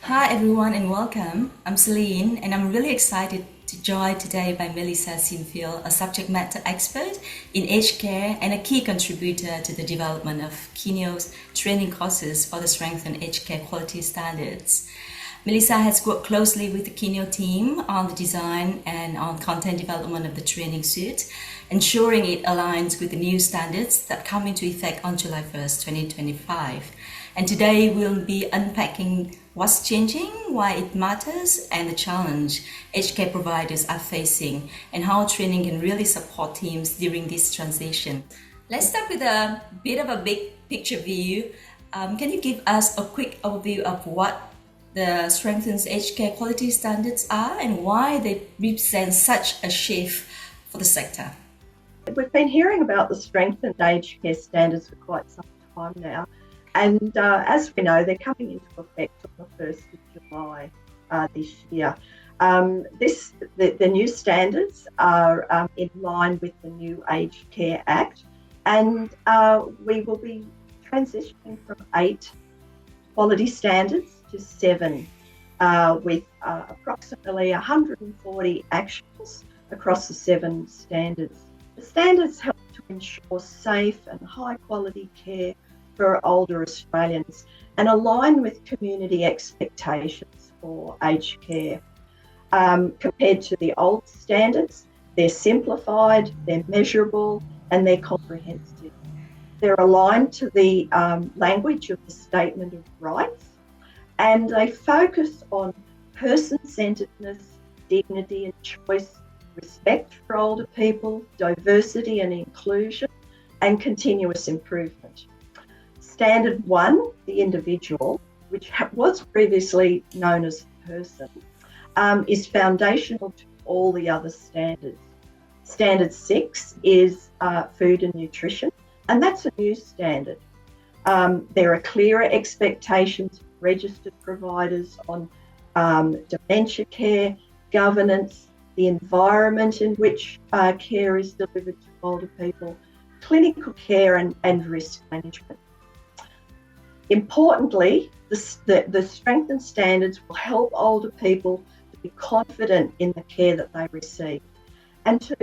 Hi everyone and welcome. I'm Celine and I'm really excited to join today by Melissa Sinfield, a subject matter expert in aged care and a key contributor to the development of Kineo's training courses for the strengthened aged care quality standards. Melissa has worked closely with the Kineo team on the design and on content development of the training suite, ensuring it aligns with the new standards that come into effect on July 1st, 2025. And today we'll be unpacking what's changing, why it matters, and the challenge aged care providers are facing, and how training can really support teams during this transition. Let's start with a bit of a big picture view. Can you give us a quick overview of what the strengthened aged care quality standards are and why they represent such a shift for the sector? We've been hearing about the strengthened aged care standards for quite some time now. And as we know, they're coming into effect on the 1st of July this year. The new standards are in line with the new Aged Care Act, and we will be transitioning from 8 quality standards to 7 with approximately 140 actions across the 7 standards. The standards help to ensure safe and high quality care for older Australians and align with community expectations for aged care. Compared to the old standards, they're simplified, they're measurable, and they're comprehensive. They're aligned to the language of the Statement of Rights, and they focus on person-centeredness, dignity and choice, respect for older people, diversity and inclusion, and continuous improvement. Standard 1, the individual, which was previously known as the person, is foundational to all the other standards. Standard 6 is food and nutrition, and that's a new standard. There are clearer expectations for registered providers on dementia care, governance, the environment in which care is delivered to older people, clinical care and risk management. Importantly, the strengthened standards will help older people to be confident in the care that they receive and to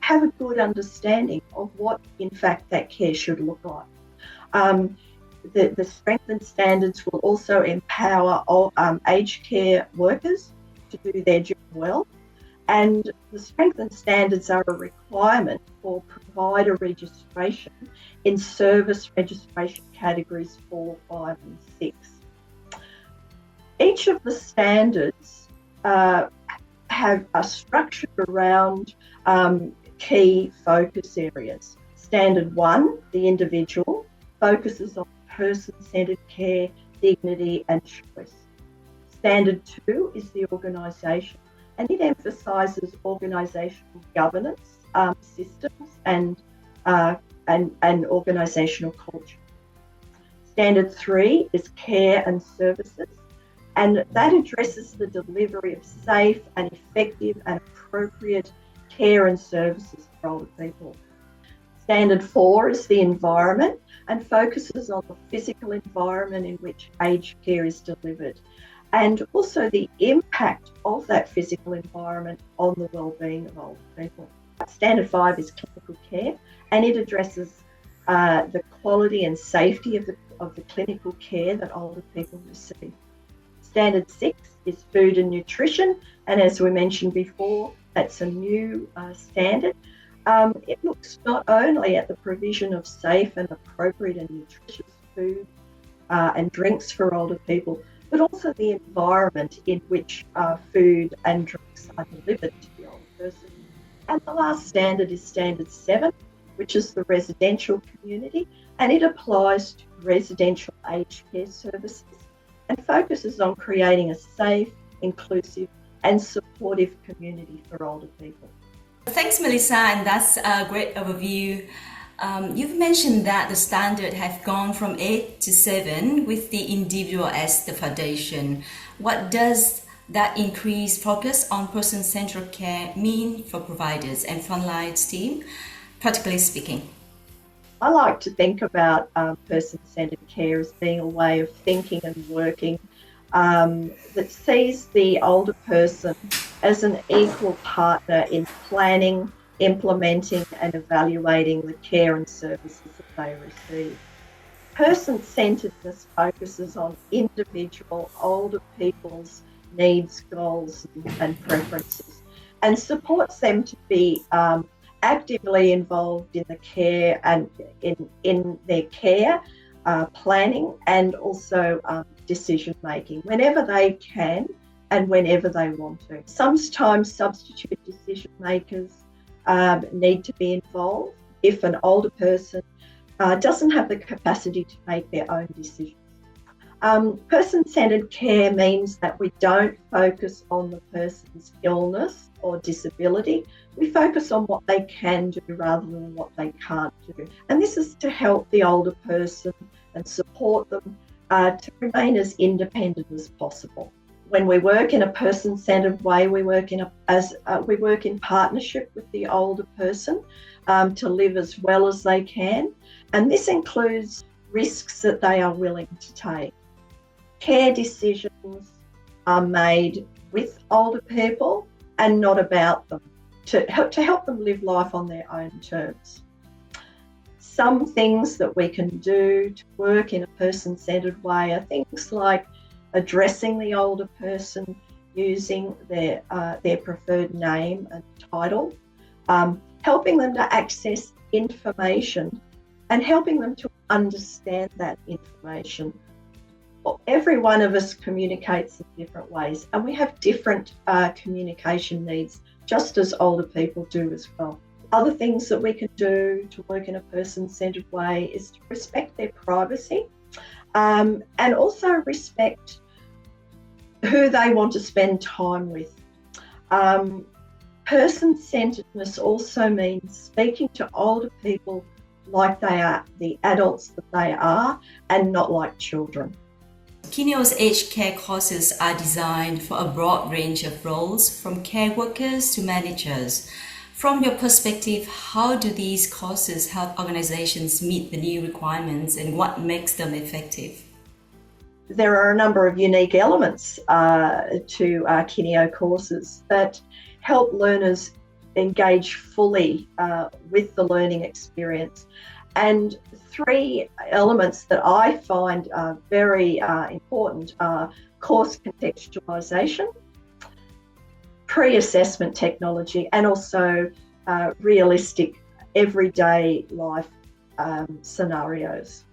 have a good understanding of what, in fact, that care should look like. The strengthened standards will also empower aged care workers to do their job well, and the strengthened standards are a requirement for provider registration in service registration categories 4, 5 and 6. Each of the standards have a structure around key focus areas. Standard 1, the individual, focuses on person-centred care, dignity and choice. Organisational 2 is the organisation, and it emphasises organisational governance, systems and organisational culture. Standard 3 is care and services, and that addresses the delivery of safe and effective and appropriate care and services for older people. Standard 4 is the environment and focuses on the physical environment in which aged care is delivered, and also the impact of that physical environment on the well-being of older people. Standard 5 is clinical care, and it addresses the quality and safety of the clinical care that older people receive. Standard 6 is food and nutrition, and as we mentioned before, that's a new standard. It looks not only at the provision of safe and appropriate and nutritious food and drinks for older people, but also the environment in which food and drinks are delivered to the older person. And the last standard is Standard 7, which is the residential community, and it applies to residential aged care services and focuses on creating a safe, inclusive and supportive community for older people. Thanks, Melissa, and that's a great overview. You've mentioned that the standard have gone from 8 to 7 with the individual as the foundation. What does that increased focus on person-centered care mean for providers and frontline team, practically speaking? I like to think about person-centered care as being a way of thinking and working that sees the older person as an equal partner in planning, implementing and evaluating the care and services that they receive. Person-centeredness focuses on individual older people's needs, goals and preferences, and supports them to be actively involved in the care and in their care, planning and also decision making whenever they can and whenever they want to. Sometimes substitute decision makers need to be involved if an older person doesn't have the capacity to make their own decisions. Person-centred care means that we don't focus on the person's illness or disability. We focus on what they can do rather than what they can't do. And this is to help the older person and support them to remain as independent as possible. When we work in a person-centred way, we work in partnership with the older person to live as well as they can, and this includes risks that they are willing to take. Care decisions are made with older people and not about them, to help them live life on their own terms. Some things that we can do to work in a person-centred way are things like addressing the older person using their preferred name and title, helping them to access information and helping them to understand that information. Every one of us communicates in different ways, and we have different communication needs, just as older people do as well. Other things that we can do to work in a person-centred way is to respect their privacy and also respect who they want to spend time with. Person-centeredness also means speaking to older people like they are the adults that they are and not like children. Kineo's aged care courses are designed for a broad range of roles, from care workers to managers. From your perspective, how do these courses help organizations meet the new requirements and what makes them effective? There are a number of unique elements to Kineo Courses that help learners engage fully with the learning experience. And three elements that I find very important are course contextualisation, pre-assessment technology, and also realistic everyday life scenarios.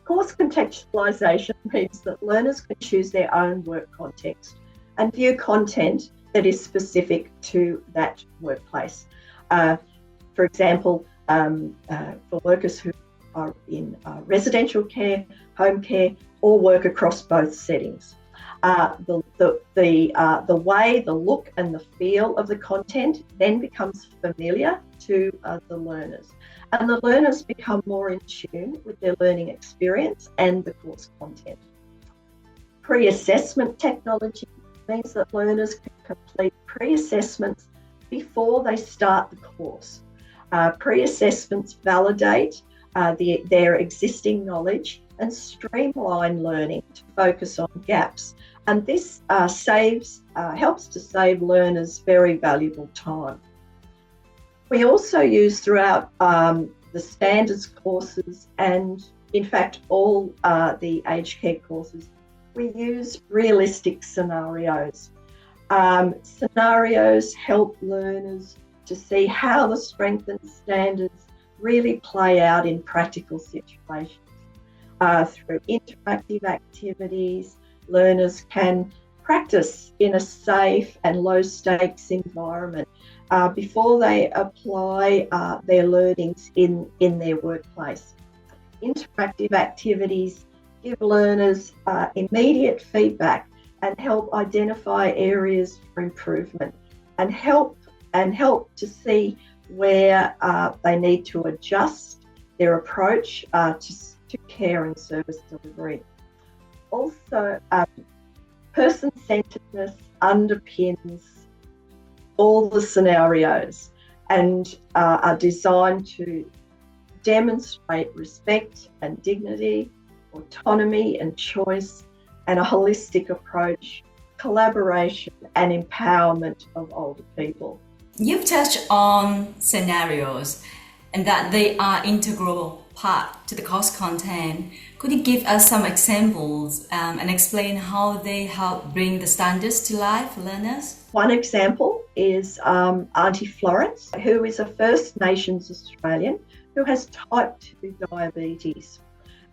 Course contextualisation means that learners can choose their own work context and view content that is specific to that workplace. For example, for workers who are in residential care, home care, or work across both settings. The way, the look and the feel of the content then becomes familiar to the learners, and the learners become more in tune with their learning experience and the course content. Pre-assessment technology means that learners can complete pre-assessments before they start the course. Pre-assessments validate their existing knowledge and streamline learning to focus on gaps. And this helps to save learners very valuable time. We also use throughout the standards courses and, in fact, all the aged care courses, we use realistic scenarios. Scenarios help learners to see how the strengthened standards really play out in practical situations. Through interactive activities, learners can practice in a safe and low-stakes environment before they apply their learnings in their workplace. Interactive activities give learners immediate feedback and help identify areas for improvement and help to see where they need to adjust their approach to care and service delivery. Also, person-centeredness underpins all the scenarios and are designed to demonstrate respect and dignity, autonomy and choice, and a holistic approach, collaboration and empowerment of older people. You've touched on scenarios and that they are integral part to the course content. Could you give us some examples and explain how they help bring the standards to life for learners? One example is Auntie Florence, who is a First Nations Australian who has type 2 diabetes.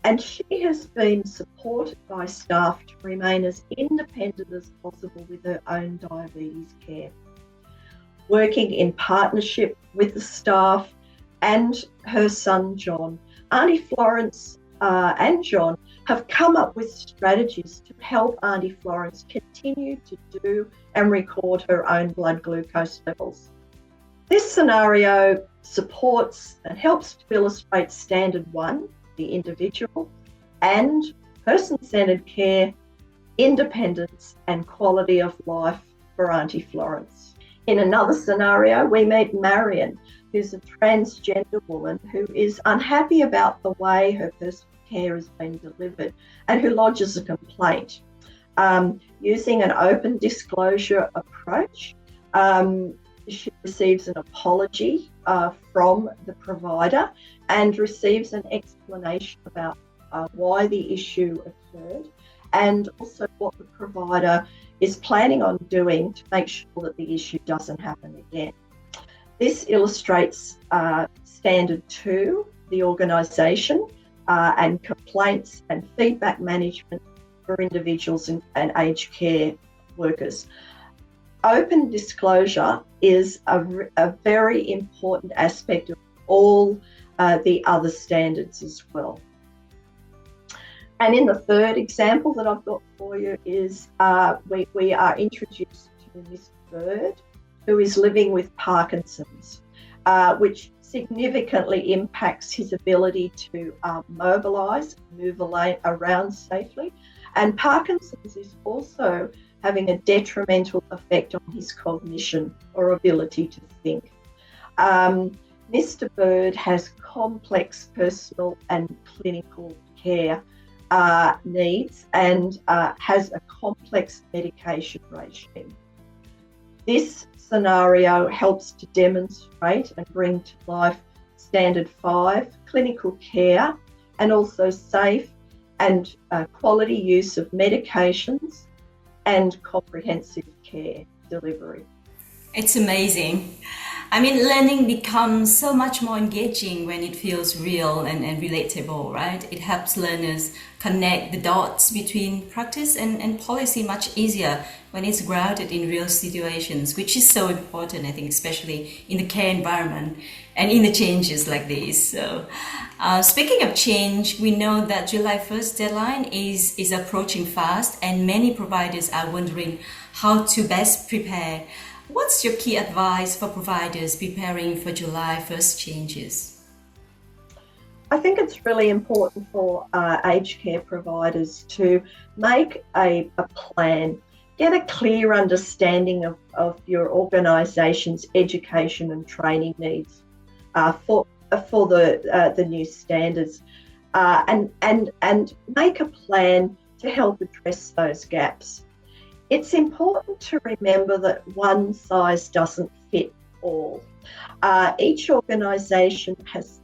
And she has been supported by staff to remain as independent as possible with her own diabetes care. Working in partnership with the staff and her son John, Auntie Florence and John have come up with strategies to help Auntie Florence continue to do and record her own blood glucose levels. This scenario supports and helps to illustrate Standard 1, the individual, and person-centred care, independence and quality of life for Auntie Florence. In another scenario, we meet Marion, who's a transgender woman who is unhappy about the way her personal care has been delivered and who lodges a complaint. Using an open disclosure approach, she receives an apology from the provider and receives an explanation about why the issue occurred and also what the provider is planning on doing to make sure that the issue doesn't happen again. This illustrates Standard 2, the organisation, and complaints and feedback management for individuals and aged care workers. Open disclosure is a very important aspect of all the other standards as well. And in the third example that I've got for you is we are introduced to Mr. Bird, who is living with Parkinson's, which significantly impacts his ability to mobilise, move around safely. And Parkinson's is also having a detrimental effect on his cognition or ability to think. Mr. Bird has complex personal and clinical care needs and has a complex medication regime. This scenario helps to demonstrate and bring to life Standard 5, clinical care, and also safe and quality use of medications and comprehensive care delivery. It's amazing. I mean, learning becomes so much more engaging when it feels real and relatable, right? It helps learners connect the dots between practice and policy much easier when it's grounded in real situations, which is so important, I think, especially in the care environment and in the changes like these. So, speaking of change, we know that July 1st deadline is approaching fast, and many providers are wondering how to best prepare. What's your key advice for providers preparing for July 1st changes? I think it's really important for aged care providers to make a plan, get a clear understanding of your organisation's education and training needs for the new standards, and make a plan to help address those gaps. It's important to remember that one size doesn't fit all. Each organisation has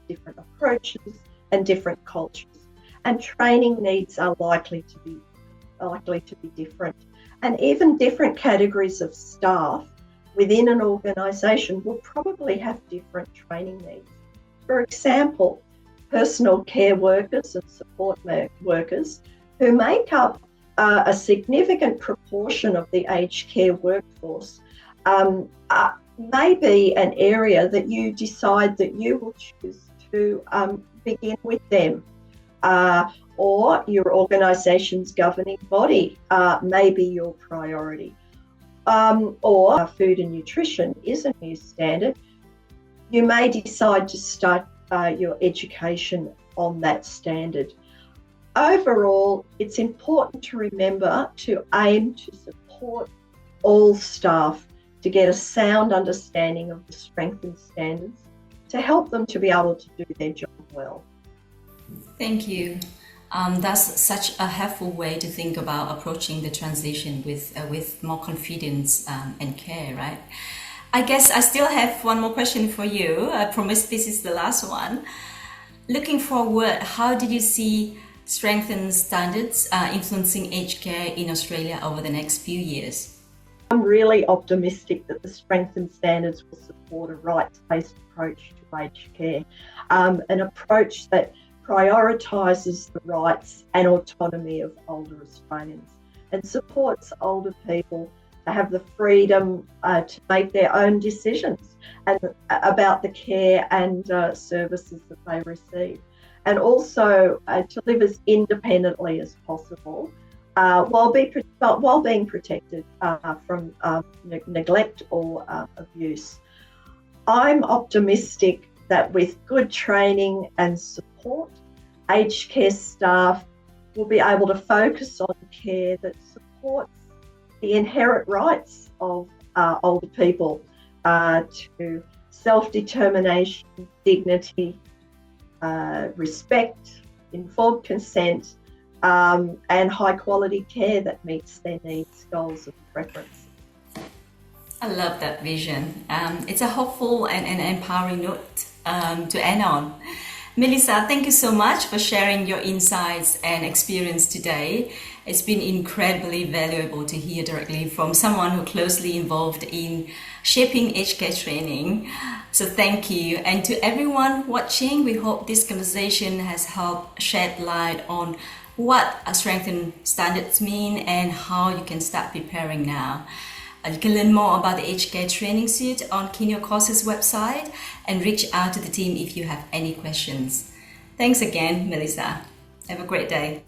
different approaches and different cultures, and training needs are likely to be different. And even different categories of staff within an organisation will probably have different training needs. For example, personal care workers and support workers who make up a significant proportion of the aged care workforce may be an area that you decide that you will choose to begin with them, or your organisation's governing body may be your priority, or food and nutrition is a new standard. You may decide to start your education on that standard. Overall, it's important to remember to aim to support all staff to get a sound understanding of the strengthened standards to help them to be able to do their job well. Thank you. That's such a helpful way to think about approaching the transition with more confidence and care, right? I guess I still have one more question for you. I promise this is the last one. Looking forward, how did you see strengthened standards influencing aged care in Australia over the next few years? I'm really optimistic that the strengthened standards will support a rights-based approach to aged care, an approach that prioritises the rights and autonomy of older Australians and supports older people to have the freedom to make their own decisions and about the care and services that they receive, and also to live as independently as possible while being protected from neglect or abuse. I'm optimistic that with good training and support, aged care staff will be able to focus on care that supports the inherent rights of older people to self-determination, dignity, respect, informed consent, and high-quality care that meets their needs, goals and preferences. I love that vision. It's a hopeful and empowering note to end on. Melissa, thank you so much for sharing your insights and experience today. It's been incredibly valuable to hear directly from someone who closely involved in shaping aged care training. So thank you. And to everyone watching, we hope this conversation has helped shed light on what strengthened standards mean and how you can start preparing now. You can learn more about the aged care training suite on Kineo Courses website and reach out to the team if you have any questions. Thanks again, Melissa. Have a great day.